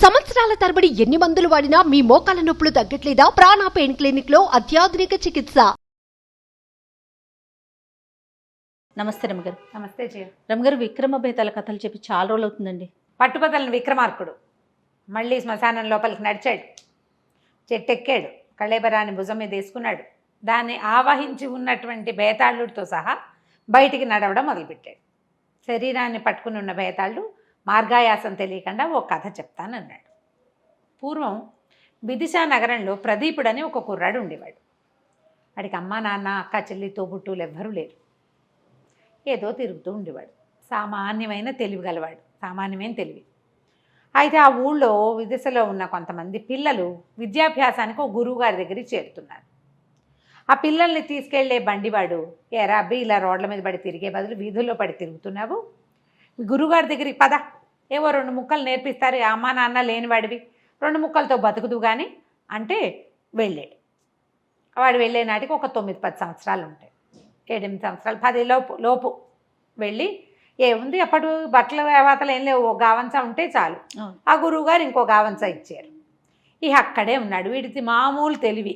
సంవత్సరాల తరబడి ఎన్ని మందులు వాడినా మీ మోకాల నొప్పులు తగ్గట్లేదా? ప్రాణ పెయిన్ క్లినిక్ లో అత్యాధునిక చికిత్స. నమస్తే రమగారు. నమస్తే జయ. రమగారు, విక్రమ బేతాల కథలు చెప్పి చాలా రోజులు అవుతుందండి. పట్టుబదలని విక్రమార్కుడు మళ్ళీ శ్మశానం లోపలికి నడిచాడు, చెట్టెక్కాడు, కళేబరాన్ని భుజం మీద వేసుకున్నాడు. దాన్ని ఆవహించి ఉన్నటువంటి బేతాళుడితో సహా బయటికి నడవడం మొదలుపెట్టాడు. శరీరాన్ని పట్టుకుని ఉన్న బేతాళుడు మార్గాయాసం తెలియకుండా ఓ కథ చెప్తానన్నాడు. పూర్వం విదిశా నగరంలో ప్రదీపుడని ఒక కుర్రాడు ఉండేవాడు. వాడికి అమ్మ నాన్న అక్క చెల్లి తోబుట్టులు ఎవ్వరూ లేరు. ఏదో తిరుగుతూ ఉండేవాడు. సామాన్యమైన తెలివి గలవాడు, సామాన్యమైన తెలివి. అయితే ఆ ఊళ్ళో విదిశలో ఉన్న కొంతమంది పిల్లలు విద్యాభ్యాసానికి ఒక గురువు గారి దగ్గరికి చేరుతున్నారు. ఆ పిల్లల్ని తీసుకెళ్లే బండివాడు, ఏరా అబ్బి ఇలా రోడ్ల మీద పడి తిరిగే బదులు వీధుల్లో పడి తిరుగుతున్నావు, గురువుగారి దగ్గరికి పద, ఏవో 2 ముక్కలు నేర్పిస్తారు, అమ్మా నాన్న లేనివాడివి, 2 ముక్కలతో బతుకుదు కానీ అంటే వెళ్ళాడు. వాడు వెళ్ళే నాటికి ఒక 9-10 సంవత్సరాలు ఉంటాయి, 7-8 సంవత్సరాలు, 10 లోపు వెళ్ళి ఏముంది అప్పుడు బట్టల వాతలు ఏం లేవు, ఓ గావంచ ఉంటే చాలు. ఆ గురువుగారు ఇంకో గావంచ ఇచ్చారు. ఇక అక్కడే ఉన్నాడు. వీడిది మామూలు తెలివి,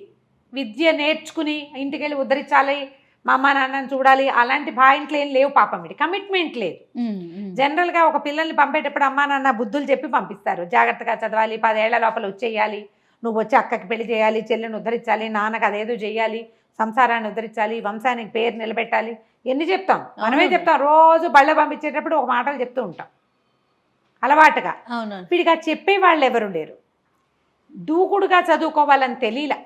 విద్య నేర్చుకుని ఇంటికి వెళ్ళి ఉద్ధరించాలి, మా అమ్మ నాన్నని చూడాలి, అలాంటి పాయింట్లు ఏం లేవు పాపం. వీడి కమిట్మెంట్ లేదు. జనరల్గా ఒక పిల్లల్ని పంపేటప్పుడు అమ్మా నాన్న బుద్ధులు చెప్పి పంపిస్తారు. జాగ్రత్తగా చదవాలి, 10 ఏళ్ల లోపల వచ్చేయాలి, నువ్వు వచ్చి అక్కకి పెళ్లి చేయాలి, చెల్లెని ఉద్ధరించాలి, నాన్నకు అదేదో చేయాలి, సంసారాన్ని ఉద్ధరించాలి, వంశానికి పేరు నిలబెట్టాలి, ఎన్ని చెప్తాం, మనమే చెప్తాం. రోజు బళ్ళ పంపించేటప్పుడు ఒక మాటలు చెప్తూ ఉంటాం అలవాటుగా. వీడికి అది చెప్పే వాళ్ళు ఎవరు లేరు. దూకుడుగా చదువుకోవాలని తెలియలా.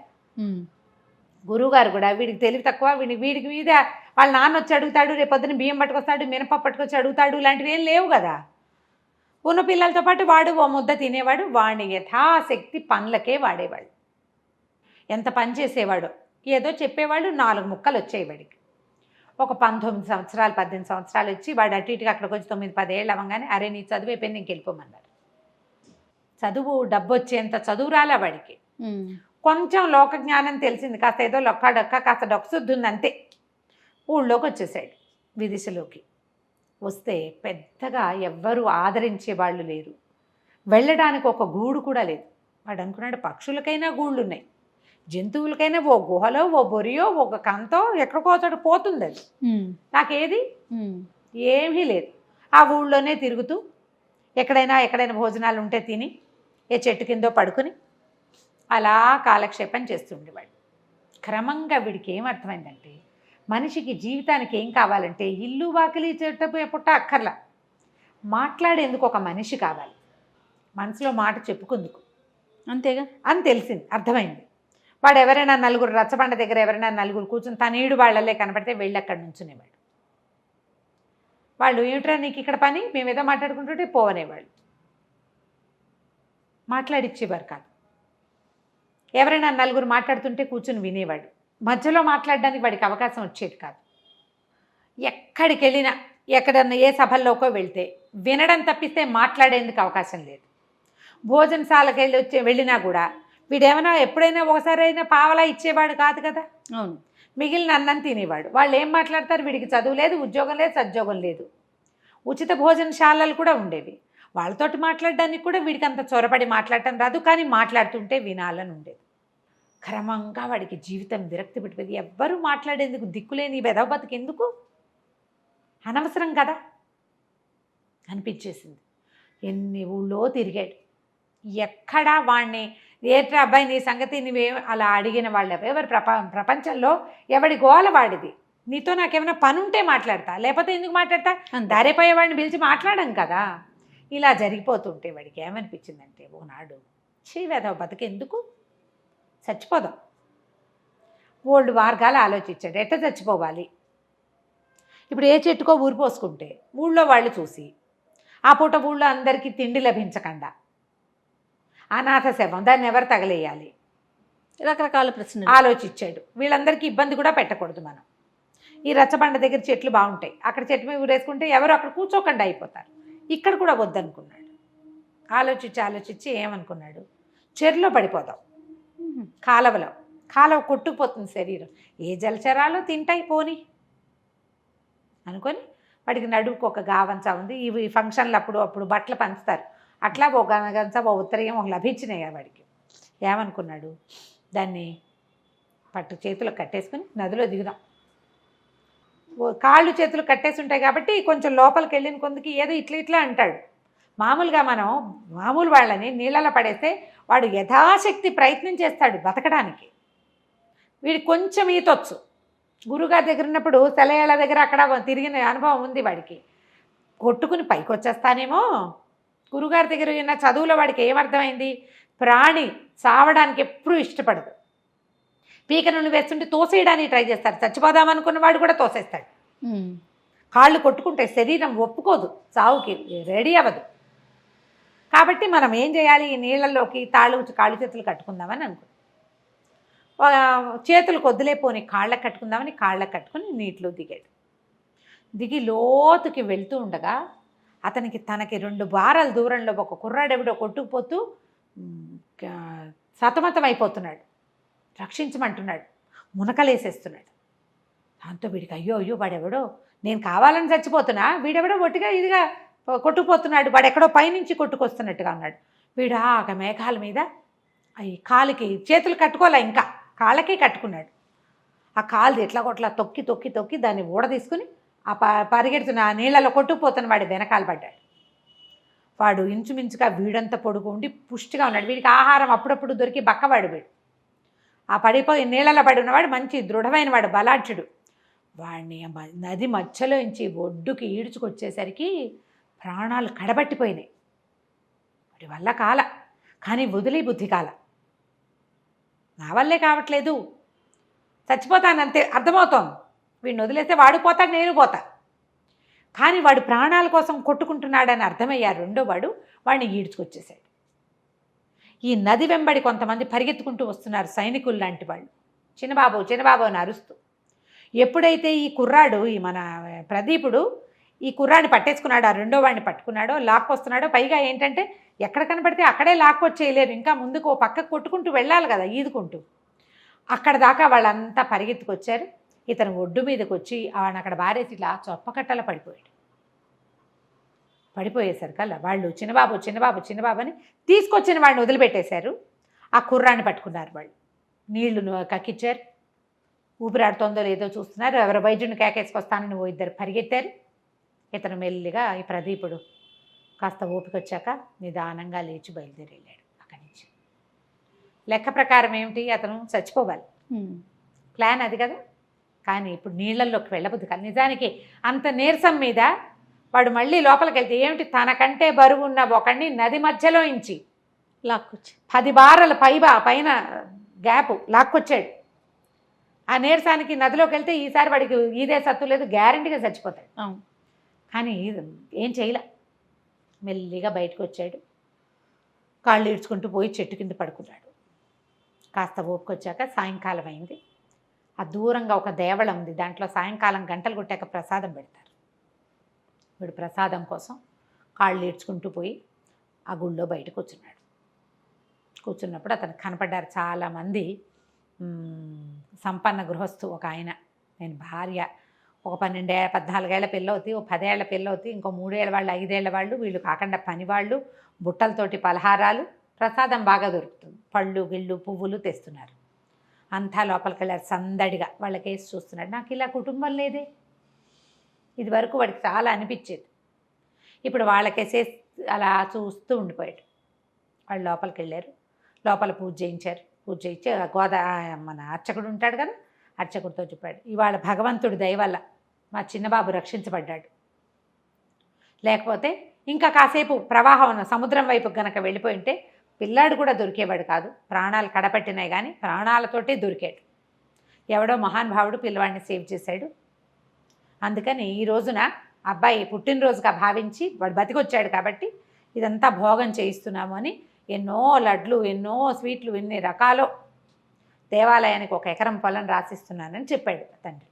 గురువుగారు కూడా వీడికి తెలివి తక్కువ, వీడికి మీద వాళ్ళ నాన్న వచ్చి అడుగుతాడు, రేపొద్దున బియ్యం పట్టుకొస్తాడు, మినపప్పు పట్టుకొచ్చి అడుగుతాడు, ఇలాంటివి ఏం లేవు కదా. ఉన్న పిల్లలతో పాటు వాడు ఓ ముద్ద తినేవాడు. వాడిని యథాశక్తి పనులకే వాడేవాడు. ఎంత పని చేసేవాడు, ఏదో చెప్పేవాడు, 4 ముక్కలు వచ్చాయి వాడికి. ఒక 19 సంవత్సరాలు 18 సంవత్సరాలు వచ్చి వాడు అటు ఇటుగా అక్కడికి వచ్చి 9-10 ఏళ్ళు అవ్వగానే అరే నీ చదువు అయిపోయింది, ఇంక వెళ్ళిపోమన్నారు. చదువు డబ్బు వచ్చేంత చదువు రాలే వాడికి. కొంచెం లోకజ్ఞానం తెలిసింది, కాస్త ఏదో లొక్కాడొక్క కాస్త డొక్కసుద్ది ఉంది అంతే. ఊళ్ళోకి వచ్చేసాడు, విదిశలోకి. వస్తే పెద్దగా ఎవ్వరూ ఆదరించే వాళ్ళు లేరు, వెళ్ళడానికి ఒక గూడు కూడా లేదు. వాడు అనుకున్నాడు పక్షులకైనా గూళ్ళు ఉన్నాయి, జంతువులకైనా ఓ గుహలో ఓ బొరియో ఒక కంతో ఎక్కడికో చోట పోతుంది, అది నాకేది ఏమీ లేదు. ఆ ఊళ్ళోనే తిరుగుతూ ఎక్కడైనా భోజనాలు ఉంటే తిని ఏ చెట్టు కిందో పడుకుని అలా కాలక్షేపం చేస్తుండేవాడు. క్రమంగా వీడికి ఏమర్థమైందంటే మనిషికి జీవితానికి ఏం కావాలంటే ఇల్లు వాకిలి చెట్టు పుట్ట అక్కర్లా, మాట్లాడేందుకు ఒక మనిషి కావాలి, మనసులో మాట చెప్పుకుందుకు, అంతేగా అని తెలిసింది, అర్థమైంది. వాడు ఎవరైనా నలుగురు రచ్చబండ దగ్గర ఎవరైనా నలుగురు కూర్చుని తనీడు వాళ్ళలే కనపడితే వెళ్ళి అక్కడి నుంచునేవాడు. వాళ్ళు ఏమిట్రా నీకు ఇక్కడ పని, మేము ఏదో మాట్లాడుకుంటుంటే పోవనేవాళ్ళు, మాట్లాడిచ్చేవారు కాదు. ఎవరైనా నలుగురు మాట్లాడుతుంటే కూర్చుని వినేవాడు, మధ్యలో మాట్లాడడానికి వాడికి అవకాశం వచ్చేది కాదు. ఎక్కడికి వెళ్ళినా ఎక్కడన్నా ఏ సభల్లోకో వెళ్తే వినడం తప్పిస్తే మాట్లాడేందుకు అవకాశం లేదు. భోజనశాలకు వెళ్ళినా కూడా వీడేమైనా ఎప్పుడైనా ఒకసారైనా పావలా ఇచ్చేవాడు కాదు కదా. అవును, మిగిలిన అన్నం తినేవాడు. వాళ్ళు ఏం మాట్లాడతారు, వీడికి చదువు లేదు, ఉద్యోగం లేదు, సద్యోగం లేదు. ఉచిత భోజనశాలలు కూడా ఉండేవి, వాళ్ళతోటి మాట్లాడడానికి కూడా వీడికి అంత చొరబడి మాట్లాడటం రాదు, కానీ మాట్లాడుతుంటే వినాలని ఉండేది. క్రమంగా వాడికి జీవితం విరక్తి పెట్టిపోయింది. ఎవ్వరూ మాట్లాడేందుకు దిక్కులేని వెధవ బతుకెందుకు, అనవసరం కదా అనిపించేసింది. ఎన్ని ఊళ్ళో తిరిగాడు, ఎక్కడా వాడిని ఏట్రా అబ్బాయి నీ సంగతి నువ్వే అలా అడిగిన వాళ్ళు ఎవరు ప్రపంచంలో ఎవడి గోల వాడిది. నీతో నాకేమైనా పని ఉంటే మాట్లాడతా, లేకపోతే ఎందుకు మాట్లాడతా, దారిపోయే వాడిని పిలిచి మాట్లాడం కదా. ఇలా జరిగిపోతుంటే వాడికి ఏమనిపించిందంటే ఓనాడు వెధవ బతుకెందుకు, చచ్చిపోదాం. ఓల్డ్ మార్గాలు ఆలోచించాడు, ఎట్ట చచ్చిపోవాలి. ఇప్పుడు ఏ చెట్టుకో ఊరి పోసుకుంటే ఊళ్ళో వాళ్ళు చూసి ఆ పూట ఊళ్ళో అందరికీ తిండి లభించకుండా అనాథ శవం, దాన్ని ఎవరు తగలేయాలి, రకరకాల ప్రశ్నలు ఆలోచించాడు. వీళ్ళందరికీ ఇబ్బంది కూడా పెట్టకూడదు మనం. ఈ రచ్చబండ దగ్గర చెట్లు బాగుంటాయి, అక్కడ చెట్టు మీద ఊరేసుకుంటే ఎవరు అక్కడ కూర్చోకుండా అయిపోతారు, ఇక్కడ కూడా వద్దనుకున్నాడు. ఆలోచించి ఏమనుకున్నాడు, చెరులో పడిపోదాం, కాలువ కొట్టుకుపోతుంది శరీరం, ఏ జలచరాలు తింటాయి పోని అనుకొని వాడికి నడువుకు ఒక గావంచ ఉంది. ఇవి ఫంక్షన్లు అప్పుడు బట్టలు పంచుతారు, అట్లా ఒక గంట ఒక ఉత్తరీయం ఒక లభించినాయి వాడికి. ఏమనుకున్నాడు, దాన్ని చేతులు కట్టేసుకుని నదిలో దిగుదాం. కాళ్ళు చేతులు కట్టేసి ఉంటాయి కాబట్టి కొంచెం లోపలికి వెళ్ళిన కొందుకి ఏదో ఇట్లా ఇట్లా అంటాడు. మామూలుగా మనం మామూలు వాళ్ళని నీళ్ళలో పడేస్తే వాడు యథాశక్తి ప్రయత్నం చేస్తాడు బతకడానికి. వీడికి కొంచెం ఈతొచ్చు. గురుగారి దగ్గర ఉన్నప్పుడు సెలయేళ్ళ దగ్గర అక్కడ తిరిగిన అనుభవం ఉంది వాడికి. కొట్టుకుని పైకి వచ్చేస్తానేమో. గురుగారి దగ్గర ఉన్న చదువులో వాడికి ఏమర్థమైంది, ప్రాణి చావడానికి ఎప్పుడూ ఇష్టపడదు. పీక నుండి వేస్తుంటే తోసేయడానికి ట్రై చేస్తాడు. చచ్చిపోదామనుకున్న వాడు కూడా తోసేస్తాడు. కాళ్ళు కొట్టుకుంటే శరీరం ఒప్పుకోదు, చావుకి రెడీ అవ్వదు. కాబట్టి మనం ఏం చేయాలి, ఈ నీళ్ళల్లోకి కాళ్ళు చేతులు కట్టుకుందామని అనుకున్నాం. చేతులు కొద్దులేపోని కాళ్ళకు కట్టుకుందామని కాళ్ళకు కట్టుకుని నీటిలో దిగాడు. దిగి లోతుకి వెళ్తూ ఉండగా తనకి 2 బారాల దూరంలో ఒక కుర్రాడెవిడో కొట్టుకుపోతూ సతమతం అయిపోతున్నాడు. రక్షించమంటున్నాడు, మునకలేసేస్తున్నాడు. దాంతో వీడికి అయ్యో వాడెవడో, నేను కావాలని చచ్చిపోతున్నా, వీడెవడో ఒట్టిగా ఇదిగా కొట్టుకుపోతున్నాడు, వాడెక్కడో పైనుంచి కొట్టుకొస్తున్నట్టుగా ఉన్నాడు. వీడు ఆగ మేఘాల మీద అవి కాలికి చేతులు కట్టుకోలే, ఇంకా కాళ్ళకి కట్టుకున్నాడు. ఆ కాలుది ఎట్లా కొట్లా తొక్కి తొక్కి తొక్కి దాన్ని ఊడ తీసుకుని ఆ పరిగెడుతున్న ఆ నీళ్ళలో కొట్టుకుపోతున్న వాడి వెనకాల పడ్డాడు. వాడు ఇంచుమించుగా వీడంతా పొడుగు ఉండి పుష్టిగా ఉన్నాడు. వీడికి ఆహారం అప్పుడప్పుడు దొరికి బక్కవాడు. వీడు ఆ పడిపోయి నీళ్ళలో పడి ఉన్నవాడు మంచి దృఢమైన వాడు, బలాఢ్యుడు. వాడిని నది మధ్యలో నుంచి ఒడ్డుకి ఈడ్చుకొచ్చేసరికి ప్రాణాలు కడబట్టిపోయినాయి. వాడి వల్ల కాల, కానీ వదిలే బుద్ధి కాల. నా వల్లే కావట్లేదు, చచ్చిపోతానంతే అర్థమవుతోంది. వీడిని వదిలేస్తే వాడు పోతాడు, నేను పోతా. కానీ వాడు ప్రాణాల కోసం కొట్టుకుంటున్నాడని అర్థమయ్యారు రెండో వాడు. వాడిని ఈడ్చుకొచ్చేసాడు. ఈ నది వెంబడి కొంతమంది పరిగెత్తుకుంటూ వస్తున్నారు, సైనికులు లాంటి వాళ్ళు. చిన్నబాబు అని అరుస్తూ. ఎప్పుడైతే ఈ కుర్రాడు, ఈ మన ప్రదీపుడు ఈ కుర్రాడిని పట్టేసుకున్నాడు, ఆ రెండో వాడిని పట్టుకున్నాడో లాక్కొస్తున్నాడో, పైగా ఏంటంటే ఎక్కడ కనపడితే అక్కడే లాక్కొచ్చేయలేరు, ఇంకా ముందుకు ఓ పక్కకు కొట్టుకుంటూ వెళ్ళాలి కదా ఈదుకుంటూ. అక్కడ దాకా వాళ్ళంతా పరిగెత్తుకొచ్చారు. ఇతను ఒడ్డు మీదకి వచ్చి వాడిని అక్కడ బారేసి ఇట్లా చొప్పకట్టల పడిపోయేసరికల్లా వాళ్ళు చిన్నబాబు అని తీసుకొచ్చిన వాడిని వదిలిపెట్టేశారు. ఆ కుర్రాన్ని పట్టుకున్నారు వాళ్ళు. నీళ్లు కక్కిచ్చారు. ఊపిరాడుతోందో లేదో చూస్తున్నారు. ఎవరు వైద్యుని కేకేసుకొస్తానని ఓ 2 పరిగెత్తారు. ఇతను మెల్లిగా ఈ ప్రదీపుడు కాస్త ఓపిక వచ్చాక నిదానంగా లేచి బయలుదేరి వెళ్ళాడు అక్కడి నుంచి. లెక్క ప్రకారం ఏమిటి, అతను చచ్చిపోవాలి, ప్లాన్ అది కదా. కానీ ఇప్పుడు నీళ్ళల్లోకి వెళ్ళబుద్ది కాదు. నిజానికి అంత నీరసం మీద వాడు మళ్ళీ లోపలికి వెళ్తే ఏమిటి, తనకంటే బరువు ఉన్న ఒకడిని నది మధ్యలో ఇంచి లాక్కొచ్చి 10 బారల పైన గ్యాప్ లాక్కొచ్చాడు. ఆ నీరసానికి నదిలోకి వెళ్తే ఈసారి వాడికి ఈదే సత్తు లేదు, గ్యారంటీగా చచ్చిపోతాడు. కానీ ఏం చేయలే, మెల్లిగా బయటకు వచ్చాడు. కాళ్ళు ఈడ్చుకుంటూ పోయి చెట్టు కింద పడుకున్నాడు. కాస్త ఓపుకొచ్చాక సాయంకాలం అయింది. ఆ దూరంగా ఒక దేవళం ఉంది, దాంట్లో సాయంకాలం గంటలు కొట్టాక ప్రసాదం పెడతారు. వీడు ప్రసాదం కోసం కాళ్ళు ఈడ్చుకుంటూ పోయి ఆ గుళ్ళో బయట కూర్చున్నప్పుడు అతను కనపడ్డారు చాలామంది. సంపన్న గృహస్థు ఒక ఆయన, నేను భార్య, ఒక 14 ఏళ్ల పిల్లవుతి, ఒక 10 ఏళ్ల పిల్లవుతి, ఇంకో 3 ఏళ్ల వాళ్ళు, 5 ఏళ్ల వాళ్ళు, వీళ్ళు కాకుండా పనివాళ్ళు, బుట్టలతోటి పలహారాలు, ప్రసాదం బాగా దొరుకుతుంది, పళ్ళు గిళ్ళు పువ్వులు తెస్తున్నారు. అంతా లోపలికి వెళ్ళారు సందడిగా. వాళ్ళకేసి చూస్తున్నాడు. నాకు ఇలా కుటుంబం లేదే, ఇది వరకు వాడికి చాలా అనిపించేది. ఇప్పుడు వాళ్ళకేసే అలా చూస్తూ ఉండిపోయాడు. వాళ్ళు లోపలికి వెళ్ళారు. లోపల పూజ చేయించారు. పూజ చేయించి మన అర్చకుడు ఉంటాడు కదా, అర్చకుడితో చెప్పాడు, ఇవాళ భగవంతుడి దయ వల్ల మా చిన్నబాబు రక్షించబడ్డాడు. లేకపోతే ఇంకా కాసేపు ప్రవాహం సముద్రం వైపు గనక వెళ్ళిపోయి ఉంటే పిల్లాడు కూడా దొరికేవాడు కాదు. ప్రాణాలు కడపట్టినాయి కానీ ప్రాణాలతోటే దొరికాడు. ఎవడో మహానుభావుడు పిల్లవాడిని సేవ్ చేశాడు. అందుకని ఈ రోజున అబ్బాయి పుట్టినరోజుగా భావించి వాడు బతికొచ్చాడు కాబట్టి ఇదంతా భోగం చేయిస్తున్నాము అని ఎన్నో లడ్లు, ఎన్నో స్వీట్లు, ఎన్ని రకాలో దేవాలయానికి 1 ఎకరం పొలం రాసిస్తున్నానని చెప్పాడు తండ్రి.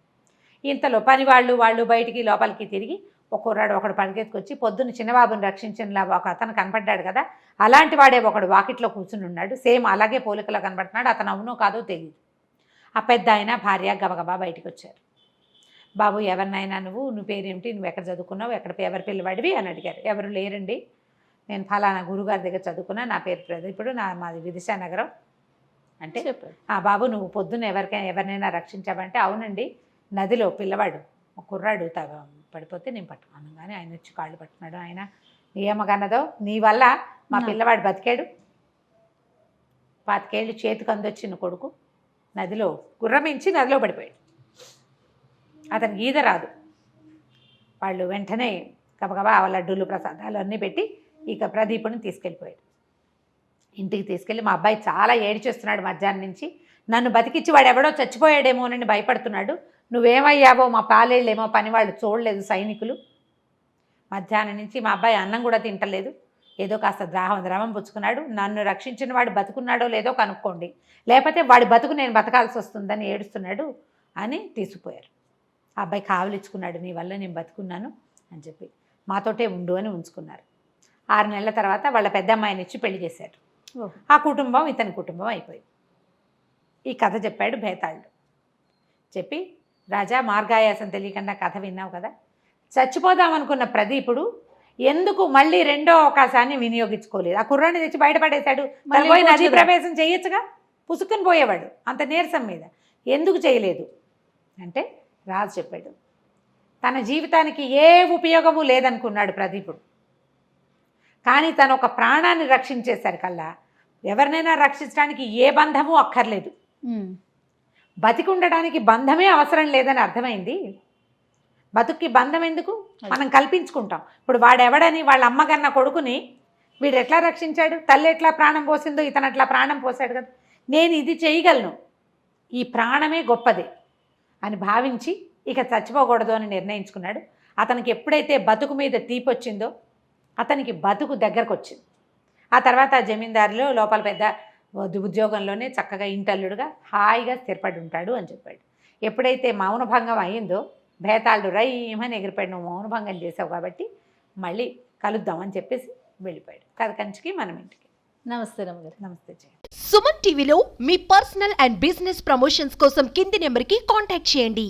ఇంతలో పని వాళ్ళు బయటికి లోపలికి తిరిగి ఒక కుర్రాడు ఒకడు పరిగెత్తుకొచ్చి పొద్దున్న చిన్నబాబుని రక్షించినలా ఒక అతను కనపడ్డాడు కదా, అలాంటి వాడే ఒకడు వాకిట్లో కూర్చుని ఉన్నాడు. సేమ్ అలాగే పోలికలో కనపడుతున్నాడు. అతను అవునో కాదో తెలియదు. ఆ పెద్ద ఆయన భార్య గబగబా బయటకు వచ్చారు. బాబు ఎవరినైనా నువ్వు పేరేమిటి, నువ్వు ఎక్కడ చదువుకున్నావు, ఎవరి పిల్లవాడివి అని అడిగారు. ఎవరు లేరండి, నేను ఫలానా గురుగారి దగ్గర చదువుకున్నా, నా పేరు ప్రదీపుడు, మాది విదిశానగరం అంటే, చెప్పాడు. బాబు నువ్వు పొద్దున్న ఎవరినైనా రక్షించావంటే, అవునండి నదిలో పిల్లవాడు ఒక కుర్రాడు పడిపోతే నేను పట్టుకున్నాను, కానీ ఆయన వచ్చి కాళ్ళు పట్టుకున్నాడు, ఆయన ఏమగన్నదో నీ వల్ల మా పిల్లవాడు బతికాడు, 25 ఏళ్ళు చేతికి అందొచ్చిన కొడుకు నదిలో గుర్రమించి నదిలో పడిపోయాడు, అతనికి ఈద రాదు. వాళ్ళు వెంటనే గబగబా లడ్డూలు ప్రసాదాలు అన్నీ పెట్టి ఇక ప్రదీపుని తీసుకెళ్ళిపోయాడు. ఇంటికి తీసుకెళ్ళి మా అబ్బాయి చాలా ఏడ్చేస్తున్నాడు మధ్యాహ్నం నుంచి, నన్ను బతికిచ్చి వాడు ఎవడో చచ్చిపోయాడేమోనని భయపడుతున్నాడు, నువ్వేమయ్యావో మా పాలేళ్ళేమో పని వాళ్ళు చూడలేదు సైనికులు. మధ్యాహ్నం నుంచి మా అబ్బాయి అన్నం కూడా తింటలేదు, ఏదో కాస్త ద్రవం పుచ్చుకున్నాడు, నన్ను రక్షించిన వాడు బతుకున్నాడో లేదో కనుక్కోండి, లేకపోతే వాడి బతుకు నేను బతకాల్సి వస్తుందని ఏడుస్తున్నాడు అని తీసుకుపోయారు. ఆ అబ్బాయి కావలిచ్చుకున్నాడు, నీ వల్ల నేను బతుకున్నాను అని చెప్పి మాతోటే ఉండు అని ఉంచుకున్నారు. 6 నెలల తర్వాత వాళ్ళ పెద్దమ్మాయిని ఇచ్చి పెళ్లి చేశారు. ఆ కుటుంబం ఇతని కుటుంబం అయిపోయింది. ఈ కథ చెప్పాడు భేతాళుడు. చెప్పి, రాజా మార్గాయాసం తెలియకుండా కథ విన్నావు కదా, చచ్చిపోదామనుకున్న ప్రదీపుడు ఎందుకు మళ్ళీ రెండో అవకాశాన్ని వినియోగించుకోలేదు? ఆ కుర్రాన్ని తెచ్చి బయటపడేశాడు, పోయి నదీ ప్రవేశం చేయొచ్చుగా, పుసుకుని పోయేవాడు అంత నీరసం మీద, ఎందుకు చేయలేదు అంటే రాజు చెప్పాడు, తన జీవితానికి ఏ ఉపయోగము లేదనుకున్నాడు ప్రదీపుడు, కానీ తను ఒక ప్రాణాన్ని రక్షించేసరికల్లా ఎవరినైనా రక్షించడానికి ఏ బంధము అక్కర్లేదు, బతికి ఉండడానికి బంధమే అవసరం లేదని అర్థమైంది. బతుక్కి బంధం ఎందుకు, మనం కల్పించుకుంటాం. ఇప్పుడు వాడెవడని వాళ్ళ అమ్మగన్న కొడుకుని వీడు ఎట్లా రక్షించాడు, తల్లి ఎట్లా ప్రాణం పోసిందో ఇతను అట్లా ప్రాణం పోసాడు కదా, నేను ఇది చేయగలను, ఈ ప్రాణమే గొప్పది అని భావించి ఇక చచ్చిపోకూడదు అని నిర్ణయించుకున్నాడు. అతనికి ఎప్పుడైతే బతుకు మీద తీపొచ్చిందో అతనికి బతుకు దగ్గరకు వచ్చింది. ఆ తర్వాత జమీందారులో లోపల పెద్ద ఉద్యోగంలోనే చక్కగా ఇంటల్లుడుగా హాయిగా స్థిరపడి ఉంటాడు అని చెప్పాడు. ఎప్పుడైతే మౌనభంగం అయ్యిందో భేతాళుడు రైమని ఎగిరిపోయాడు, నువ్వు మౌనభంగం చేసావు కాబట్టి మళ్ళీ కలుద్దామని చెప్పేసి వెళ్ళిపోయాడు. కథ కంచికి మనం ఇంటికి. నమస్తే రమ్మగారు. నమస్తే జయ. సుమన్ టీవీలో మీ పర్సనల్ అండ్ బిజినెస్ ప్రమోషన్స్ కోసం కింది నెంబర్కి కాంటాక్ట్ చేయండి.